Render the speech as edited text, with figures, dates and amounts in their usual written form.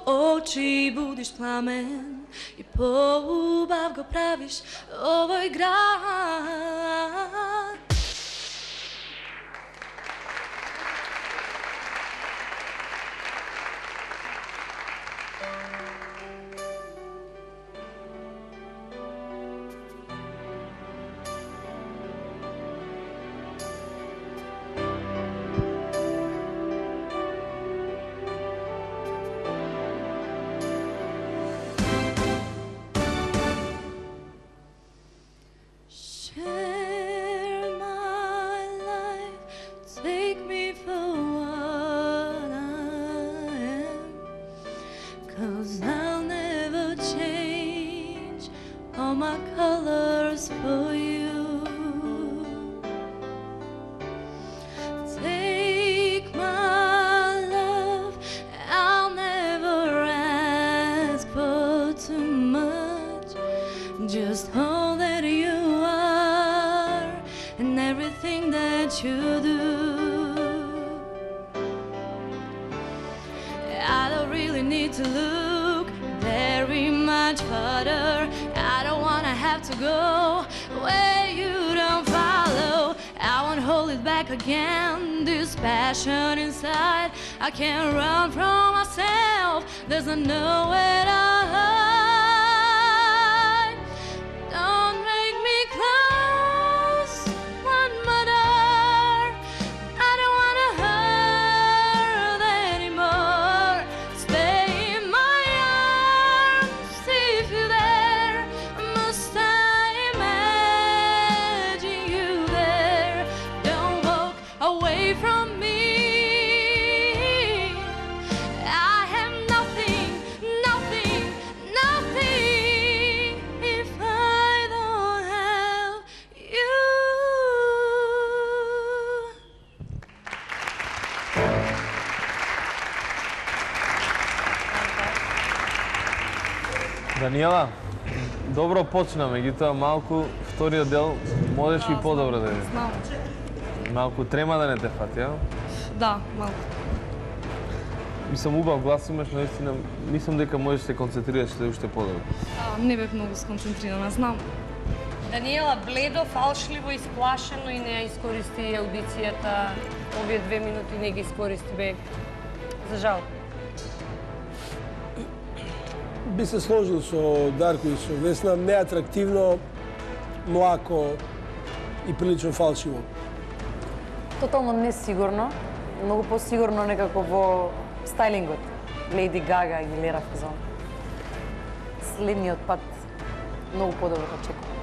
oči budiš plamen i poubав го правиш овој град. Just all that you are and everything that you do. I don't really need to look very much further. I don't wanna have to go where you don't follow. I won't hold it back again, this passion inside. I can't run from myself, there's nowhere to hide. Даниела, добро почна, меѓутоа малку вториот дел можеш и подобро да биде. Знам. Малку трема да не те фати, а? Да, малку. Мислам, убав глас имаш, наистина, мислам дека можеш да се концентрираш да уште подобро. Не бев многу сконцентрирана, знам. Даниела, бледо, фалшливо, исплашено и не ја искористи аудицијата. Овие 2 минути не ги искористи, бе. За жал. Би се сложил со Дарко и со Весна, неатрактивно, млако и прилично фалшиво. Тотално несигурно, многу посигурно некако во стајлингот. Леди Гага и Гилера фазон. Следниот пат многу подобро очекувам.